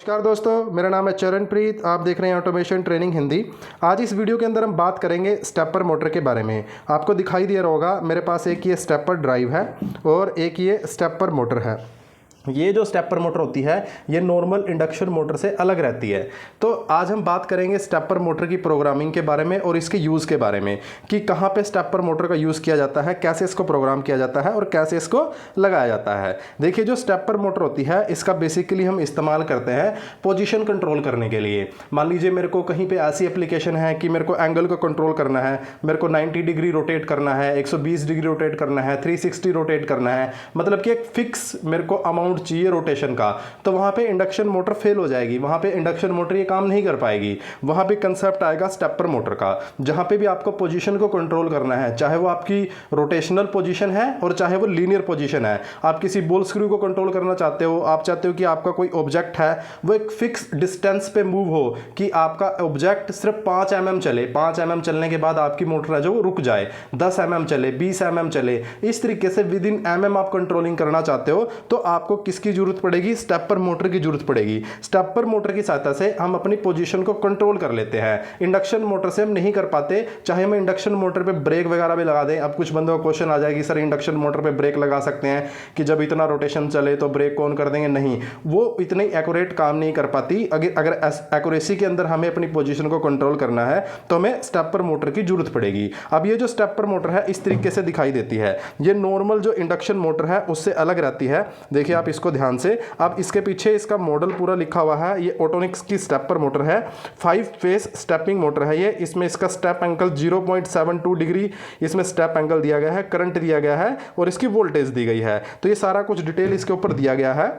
नमस्कार दोस्तों, मेरा नाम है चरणप्रीत। आप देख रहे हैं ऑटोमेशन ट्रेनिंग हिंदी। आज इस वीडियो के अंदर हम बात करेंगे स्टेपर मोटर के बारे में। आपको दिखाई दे रहा होगा मेरे पास एक ये स्टेपर ड्राइव है और एक ये स्टेपर मोटर है। ये जो स्टेपर मोटर होती है ये नॉर्मल इंडक्शन मोटर से अलग रहती है। तो आज हम बात करेंगे स्टेपर मोटर की प्रोग्रामिंग के बारे में और इसके यूज़ के बारे में कि कहाँ पे स्टेपर मोटर का यूज़ किया जाता है, कैसे इसको प्रोग्राम किया जाता है और कैसे इसको लगाया जाता है। देखिए, जो स्टेपर मोटर होती है इसका बेसिकली हम इस्तेमाल करते हैं पोजीशन कंट्रोल करने के लिए। मान लीजिए मेरे को कहीं पर ऐसी एप्लीकेशन है कि मेरे को एंगल को कंट्रोल करना है, मेरे को 90 डिग्री रोटेट करना है, 120 डिग्री रोटेट करना है, 360 रोटेट करना है, मतलब कि एक फिक्स मेरे को अमाउंट चाहिए रोटेशन का। तो वहां पे इंडक्शन मोटर फेल हो जाएगी, वहां पे इंडक्शन मोटर ये काम नहीं कर पाएगी। वहां पे कंसेप्ट आएगा स्टेपर मोटर का, जहां पे भी आपको पोजीशन को कंट्रोल करना है, चाहे वो आपकी रोटेशनल पोजीशन है और चाहे वो लीनियर पोजीशन है। आप किसी बोल स्क्रू को कंट्रोल करना चाहते हो, आप चाहते हो कि आपका कोई ऑब्जेक्ट है वो एक फिक्स डिस्टेंस पे मूव हो, कि आपका ऑब्जेक्ट सिर्फ 5 mm चले, 5 mm चलने के बाद आपकी मोटर है जो रुक जाए, 10 mm चले, 20 mm चले, इस तरीके से विद इन mm आप कंट्रोलिंग करना चाहते हो तो आपको किसकी जरूरत पड़ेगी? स्टेपर मोटर की जरूरत पड़ेगी। स्टेपर मोटर की सहायता से हम अपनी पोजीशन को कंट्रोल कर लेते हैं। इंडक्शन मोटर से हम नहीं कर पाते, चाहे हम इंडक्शन मोटर पे ब्रेक वगैरह भी लगा दें। अब कुछ बंदों का क्वेश्चन आ जाएगी, सर इंडक्शन मोटर पे ब्रेक लगा सकते हैं कि जब इतना रोटेशन चले तो ब्रेक कौन कर देंगे? नहीं, वो इतनी एक्यूरेट काम नहीं कर पाती। अगर एक्यूरेसी के अंदर हमें अपनी पोजीशन को कंट्रोल करना है तो हमें स्टेपर मोटर की जरूरत पड़ेगी। अब ये जो स्टेपर मोटर है इस तरीके से दिखाई देती है। ये नॉर्मल जो इंडक्शन मोटर है उससे अलग रहती है। देखिए आप इसको ध्यान से, अब इसके पीछे इसका मॉडल पूरा लिखा हुआ है। ये ऑटोनिक्स की स्टेपर मोटर है, 5 फेस स्टेपिंग मोटर है ये। इसमें इसका स्टेप एंगल 0.72 डिग्री इसमें स्टेप एंगल दिया गया है, करंट दिया गया है और इसकी वोल्टेज दी गई है। तो ये सारा कुछ डिटेल इसके ऊपर दिया गया है।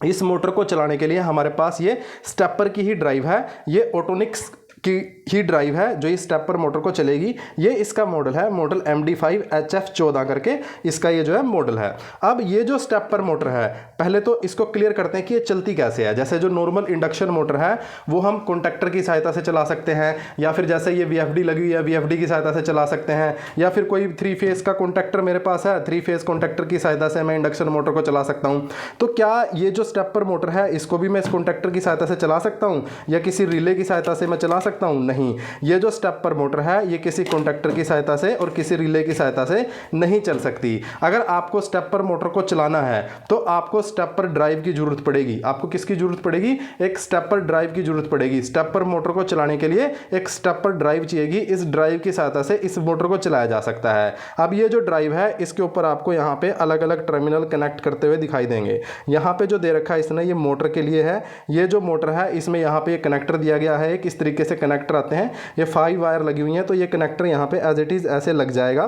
इस मोटर को चलाने के लिए हमारे पास ये स्टेपर की ही ड्राइव है, ये ऑटोनिक्स की ही ड्राइव है जो इस स्टेपर मोटर को चलेगी। ये इसका मॉडल है, मॉडल MD5HF14 करके इसका ये जो है मॉडल है। अब ये जो स्टेपर मोटर है, पहले तो इसको क्लियर करते हैं कि ये चलती कैसे है। जैसे जो नॉर्मल इंडक्शन मोटर है वो हम कॉन्टैक्टर की सहायता से चला सकते हैं, या फिर जैसे ये VFD लगी हुई है VFD की सहायता से चला सकते हैं, या फिर कोई 3 फेस का कॉन्टैक्टर मेरे पास है, 3 फेस कॉन्टैक्टर की सहायता से मैं इंडक्शन मोटर को चला सकता हूँ। तो क्या ये जो स्टेपर मोटर है इसको भी मैं इस कॉन्टैक्टर की सहायता से चला सकता हूँ या किसी रिले की सहायता से मैं चला सकता हूँ? नहीं, ये जो स्टेपर मोटर है ये किसी कॉन्टैक्टर की सहायता से और किसी रिले की सहायता से नहीं चल सकती। अगर आपको स्टेपर मोटर को चलाना है तो आपको स्टेपर ड्राइव की जरूरत पड़ेगी। आपको किसकी जरूरत पड़ेगी? एक स्टेपर ड्राइव की जरूरत पड़ेगी। स्टेपर मोटर को चलाने के लिए एक स्टेपर ड्राइव चाहिएगी। इस ड्राइव की सहायता से इस मोटर को चलाया जा सकता है। अब ये जो ड्राइव है इसके ऊपर आपको यहाँ पे अलग अलग टर्मिनल कनेक्ट करते हुए दिखाई देंगे। यहाँ पे जो दे रखा है इसने ये मोटर के लिए है। ये जो मोटर है इसमें यहाँ पे कनेक्टर दिया गया है, एक इस तरीके से कनेक्टर आते हैं। ये 5 वायर लगी हुई हैं, तो ये कनेक्टर यहाँ पे एज इट इज़ ऐसे लग जाएगा।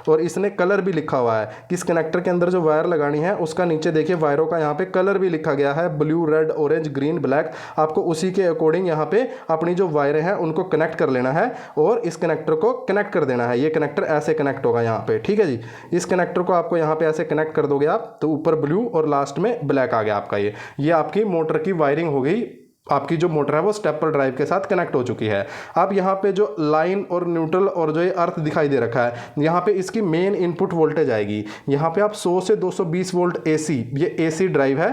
और इसने कलर भी लिखा हुआ है कि इस कनेक्टर के अंदर जो वायर लगानी है उसका नीचे देखिए वायरों का यहाँ पे कलर भी लिखा गया है, blue, red, orange, green, black. आपको उसी के अकॉर्डिंग यहाँ पे अपनी जो वायरें हैं उनको कनेक्ट कर लेना है और इस कनेक्टर को कनेक्ट कर देना है। ये कनेक्टर ऐसे कनेक्ट होगा यहाँ पे, ठीक है जी। इस कनेक्टर को आपको यहाँ पे ऐसे कनेक्ट कर दोगे आप तो ऊपर ब्लू और लास्ट में ब्लैक आ गया आपका। ये आपकी मोटर की वायरिंग हो गई। आपकी जो मोटर है वो स्टेपर ड्राइव के साथ कनेक्ट हो चुकी है। अब यहाँ पे जो लाइन और न्यूट्रल और जो ये अर्थ दिखाई दे रखा है, यहाँ पे इसकी मेन इनपुट वोल्टेज आएगी। यहाँ पे आप 100 से 220 वोल्ट AC, ये AC ड्राइव है।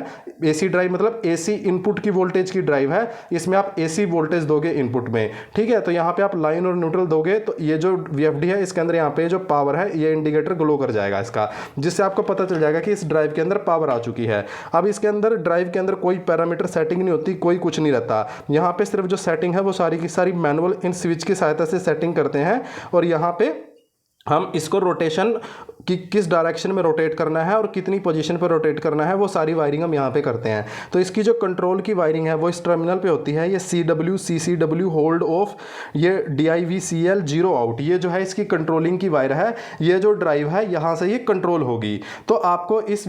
AC ड्राइव मतलब AC इनपुट की वोल्टेज की ड्राइव है। इसमें आप AC वोल्टेज दोगे इनपुट में, ठीक है। तो यहाँ पे आप लाइन और न्यूट्रल दोगे तो ये जो VFD है इसके अंदर यहाँ पे जो पावर है ये इंडिकेटर ग्लो कर जाएगा इसका, जिससे आपको पता चल जाएगा कि इस ड्राइव के अंदर पावर आ चुकी है। अब इसके अंदर ड्राइव के अंदर कोई पैरामीटर सेटिंग नहीं होती, कोई कुछ नहीं रहता। यहाँ पे सिर्फ जो सेटिंग है वो सारी की सारी मैनुअल इन स्विच की सहायता से सेटिंग करते हैं। और यहाँ पे हम इसको रोटेशन कि किस डायरेक्शन में रोटेट करना है और कितनी पोजीशन पर रोटेट करना है वो सारी वायरिंग हम यहाँ पे करते हैं। तो इसकी जो कंट्रोल की वायरिंग है वो इस टर्मिनल पे होती है। ये CW CCW होल्ड ऑफ, ये DIVCL 0 आउट, ये जो है इसकी कंट्रोलिंग की वायर है। ये जो ड्राइव है यहाँ से ये कंट्रोल होगी। तो आपको इस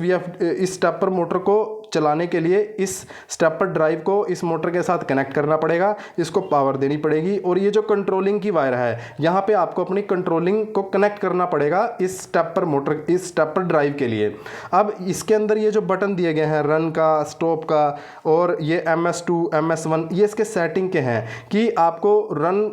स्टेपर मोटर को चलाने के लिए इस स्टेपर ड्राइव को इस मोटर के साथ कनेक्ट करना पड़ेगा, इसको पावर देनी पड़ेगी। और ये जो कंट्रोलिंग की वायर है यहाँ पे आपको अपनी कंट्रोलिंग को कनेक्ट करना पड़ेगा इस स्टेपर मोटर, इस स्टेपर ड्राइव के लिए। अब इसके अंदर ये जो बटन दिए गए हैं रन का, स्टॉप का और ये MS2 MS1, ये इसके सेटिंग के हैं कि आपको रन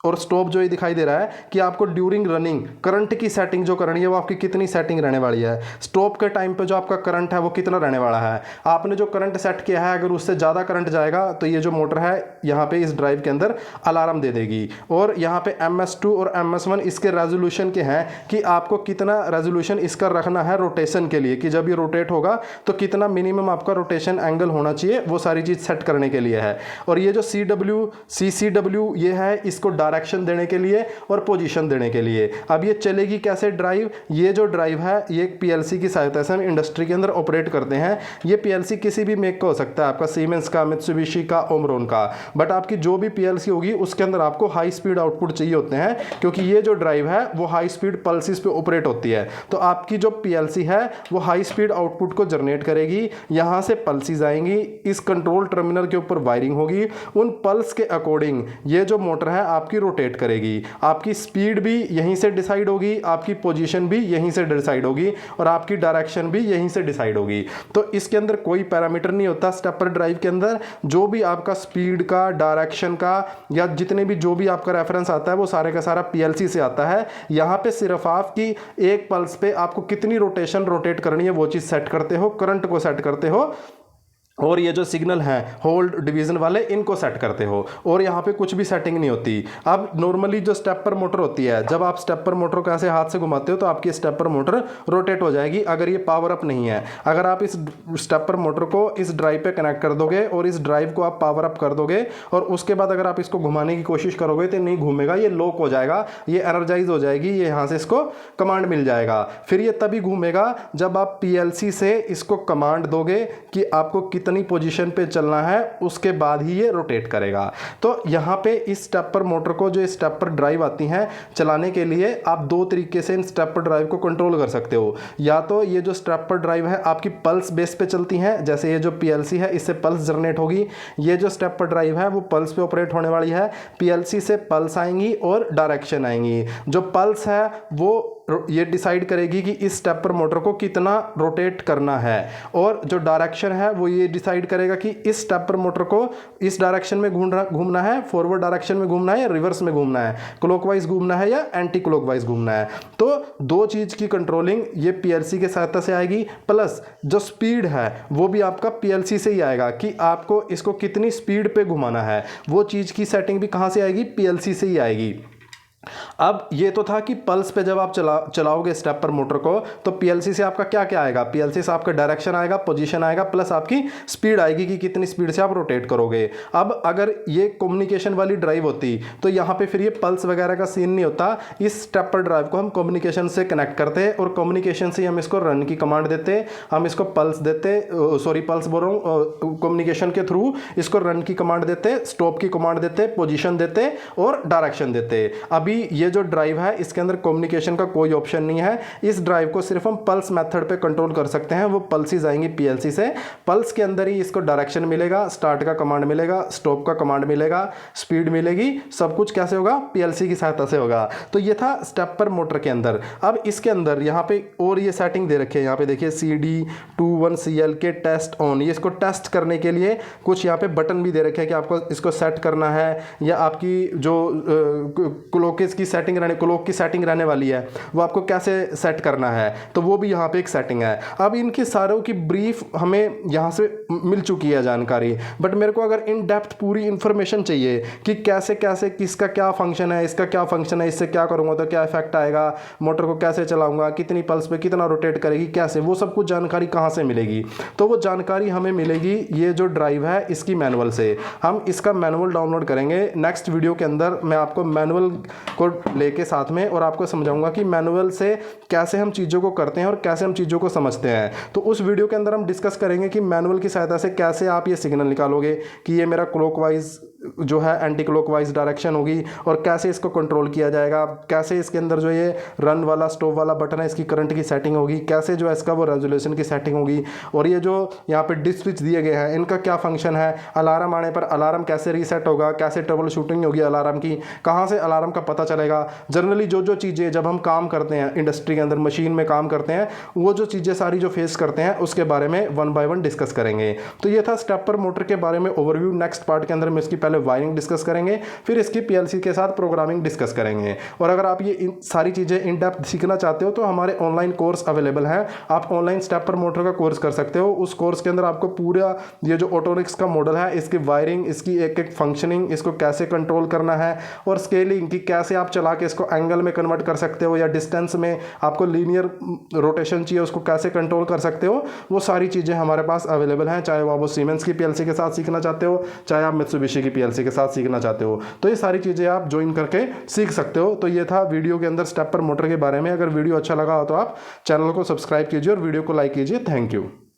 और स्टॉप जो ये दिखाई दे रहा है कि आपको ड्यूरिंग रनिंग करंट की सेटिंग जो करनी है वो आपकी कितनी सेटिंग रहने वाली है। स्टॉप के टाइम पे जो आपका करंट है वो कितना रहने वाला है। आपने जो करंट सेट किया है अगर उससे ज़्यादा करंट जाएगा तो ये जो मोटर है यहाँ पे इस ड्राइव के अंदर अलार्म दे देगी। और यहाँ पे MS2 और MS1 इसके रेजोल्यूशन के हैं कि आपको कितना रेजोल्यूशन इसका रखना है रोटेशन के लिए, कि जब ये रोटेट होगा तो कितना मिनिमम आपका रोटेशन एंगल होना चाहिए, वो सारी चीज़ सेट करने के लिए है। और ये जो CCW ये है इसको डायरेक्शन देने के लिए और पोजीशन देने के लिए। अब ये चलेगी कैसे ड्राइव, ये जो ड्राइव है ये एक PLC की सहायता से हम इंडस्ट्री के अंदर ऑपरेट करते हैं। ये PLC किसी भी मेक का हो सकता है, आपका सीमेंस का, मित्सुबिशी का, ओमरोन का, बट आपकी जो भी PLC होगी उसके अंदर आपको हाई स्पीड आउटपुट चाहिए होते हैं, क्योंकि ये जो ड्राइव है वो हाई स्पीड पल्सेस पे ऑपरेट होती है। तो आपकी जो PLC है वो हाई स्पीड आउटपुट को जनरेट करेगी, यहाँ से पल्सेस आएंगी, इस कंट्रोल टर्मिनल के ऊपर वायरिंग होगी, उन पल्स के अकॉर्डिंग ये जो मोटर है आपकी रोटेट करेगी। आपकी स्पीड भी यहीं से डिसाइड होगी, आपकी पोजीशन भी यहीं से डिसाइड होगी और आपकी डायरेक्शन भी यहीं से डिसाइड होगी। तो इसके अंदर कोई पैरामीटर नहीं होता स्टेपर ड्राइव के अंदर। जो भी आपका स्पीड का, डायरेक्शन का या जितने भी जो भी आपका रेफरेंस आता है वो सारे का सारा PLC से आता है। यहाँ पे सिर्फ आपकी एक पल्स पे आपको कितनी रोटेशन रोटेट करनी है वो चीज़ सेट करते हो, करंट को सेट करते हो, और ये जो सिग्नल हैं होल्ड डिवीजन वाले इनको सेट करते हो, और यहाँ पे कुछ भी सेटिंग नहीं होती। अब नॉर्मली जो स्टेपर मोटर होती है, जब आप स्टेपर मोटर को ऐसे हाथ से घुमाते हो तो आपकी स्टेपर मोटर रोटेट हो जाएगी अगर ये पावर अप नहीं है। अगर आप इस स्टेपर मोटर को इस ड्राइव पे कनेक्ट कर दोगे और इस ड्राइव को आप पावर अप कर दोगे और उसके बाद अगर आप इसको घुमाने की कोशिश करोगे तो नहीं घूमेगा, ये लॉक हो जाएगा, ये एनर्जाइज हो जाएगी, ये यहाँ से इसको कमांड मिल जाएगा। फिर ये तभी घूमेगा जब आप PLC से इसको कमांड दोगे कि आपको कितनी पोजीशन पे चलना है, उसके बाद ही ये रोटेट करेगा। तो यहाँ पे इस स्टेपर मोटर को, जो स्टेपर ड्राइव आती हैं चलाने के लिए, आप दो तरीके से इन स्टेपर ड्राइव को कंट्रोल कर सकते हो। या तो ये जो स्टेपर ड्राइव है आपकी पल्स बेस पे चलती हैं, जैसे ये जो PLC है इससे पल्स जनरेट होगी। ये जो स्टेपर ड्राइव है वो पल्स पे ऑपरेट होने वाली है, PLC से पल्स आएंगी और डायरेक्शन आएंगी। जो पल्स है वो ये डिसाइड करेगी कि इस स्टेपर मोटर को कितना रोटेट करना है, और जो डायरेक्शन है वो ये डिसाइड करेगा कि इस स्टेपर मोटर को इस डायरेक्शन में घूमना है, फॉरवर्ड डायरेक्शन में घूमना है या रिवर्स में घूमना है, क्लॉकवाइज घूमना है या एंटी क्लॉकवाइज घूमना है। तो दो चीज़ की कंट्रोलिंग ये PLC के सहायता से आएगी, प्लस जो स्पीड है वो भी आपका PLC से ही आएगा कि आपको इसको कितनी स्पीड पे घुमाना है, वो चीज़ की सेटिंग भी कहाँ से आएगी, PLC से ही आएगी। अब ये तो था कि पल्स पे जब आप चलाओगे स्टेपर मोटर को तो PLC से आपका क्या क्या आएगा, PLC से आपका डायरेक्शन आएगा, पोजीशन आएगा, प्लस आपकी स्पीड आएगी कि कितनी स्पीड से आप रोटेट करोगे। अब अगर ये कम्युनिकेशन वाली ड्राइव होती तो यहाँ पे फिर ये पल्स वगैरह का सीन नहीं होता। इस स्टेपर ड्राइव को हम कम्युनिकेशन से कनेक्ट करते हैं और कम्युनिकेशन से हम इसको रन की कमांड देते, हम इसको पल्स देते, पल्स बोल रहा हूँ, कम्युनिकेशन के थ्रू इसको रन की कमांड देते, स्टॉप की कमांड देते, पोजीशन देते और डायरेक्शन देते। अभी ये जो ड्राइव है इसके अंदर कम्युनिकेशन का कोई ऑप्शन नहीं है। इस ड्राइव को सिर्फ हम पल्स मेथड पे कंट्रोल कर सकते हैं। वो पल्सेस आएंगी PLC से, पल्स के अंदर ही इसको डायरेक्शन मिलेगा, स्टार्ट का कमांड मिलेगा, स्टॉप का कमांड मिलेगा, स्पीड मिलेगी, सब कुछ कैसे होगा, PLC की सहायता से होगा। तो ये था स्टेपर मोटर के अंदर। अब इसके अंदर यहाँ पे और ये सेटिंग दे रखी है, यहाँ पे देखिए CD21CL के टेस्ट ऑन, ये इसको टेस्ट करने के लिए कुछ यहाँ पे बटन भी दे रखे हैं कि आपको इसको सेट करना है, या आपकी जो क्लॉक की सेटिंग रहने वाली है वो आपको कैसे सेट करना है, तो वो भी यहाँ पे एक सेटिंग है। अब इनकी सारों की ब्रीफ हमें यहाँ से मिल चुकी है जानकारी, बट मेरे को अगर इन डेप्थ पूरी इंफॉर्मेशन चाहिए कि कैसे कैसे किसका क्या फंक्शन है, इसका क्या फंक्शन है, इससे क्या करूँगा तो क्या इफेक्ट आएगा, मोटर को कैसे चलाऊंगा, कितनी पल्स पे कितना रोटेट करेगी, कैसे, वो सब कुछ जानकारी कहाँ से मिलेगी। तो वो जानकारी हमें मिलेगी ये जो ड्राइव है इसकी मैनुअल से। हम इसका मैनुअल डाउनलोड करेंगे नेक्स्ट वीडियो के अंदर। मैं आपको मैनुअल को लेके साथ में और आपको समझाऊंगा कि मैनुअल से कैसे हम चीज़ों को करते हैं और कैसे हम चीज़ों को समझते हैं। तो उस वीडियो के अंदर हम डिस्कस करेंगे कि मैनुअल की सहायता से कैसे आप ये सिग्नल निकालोगे कि ये मेरा क्लॉकवाइज जो है एंटी क्लॉकवाइज डायरेक्शन होगी, और कैसे इसको कंट्रोल किया जाएगा, कैसे इसके अंदर जो ये रन वाला स्टॉप वाला बटन है इसकी करंट की सेटिंग होगी, कैसे जो है इसका वो रेजोल्यूशन की सेटिंग होगी, और ये जो यहाँ पे डिस्क स्विच दिए गए हैं इनका क्या फंक्शन है, अलार्म आने पर अलार्म कैसे रीसेट होगा, कैसे ट्रबल शूटिंग होगी अलार्म की, कहाँ से अलार्म का पता चलेगा। जनरली जो जो चीज़ें जब हम काम करते हैं इंडस्ट्री के अंदर, मशीन में काम करते हैं, वो जो चीज़ें सारी जो फेस करते हैं उसके बारे में 1 by 1 डिस्कस करेंगे। तो ये था स्टेपर मोटर के बारे में ओवरव्यू। नेक्स्ट पार्ट के अंदर मैं इसकी पहले वायरिंग डिस्कस करेंगे, फिर इसकी पीएलसी के साथ प्रोग्रामिंग डिस्कस करेंगे। और अगर आप ये इन सारी चीज़ें इन डेप्थ सीखना चाहते हो तो हमारे ऑनलाइन कोर्स अवेलेबल हैं। आप ऑनलाइन स्टेपर मोटर का कोर्स कर सकते हो। उस कोर्स के अंदर आपको पूरा ये जो ऑटोनिक्स का मॉडल है, इसकी वायरिंग, इसकी एक एक फंक्शनिंग, इसको कैसे कंट्रोल करना है, और स्केलिंग की कैसे आप चला के इसको एंगल में कन्वर्ट कर सकते हो, या डिस्टेंस में आपको लीनियर रोटेशन चाहिए उसको कैसे कंट्रोल कर सकते हो, वो सारी चीज़ें हमारे पास अवेलेबल हैं। चाहे वो सीमेंस की पीएलसी के साथ सीखना चाहते हो, चाहे आप मित्सुबिशी की पीएलसी के साथ सीखना चाहते हो, तो ये सारी चीज़ें आप ज्वाइन करके सीख सकते हो। तो ये था वीडियो के अंदर स्टेपर मोटर के बारे में। अगर वीडियो अच्छा लगा हो तो आप चैनल को सब्सक्राइब कीजिए और वीडियो को लाइक कीजिए। Thank you.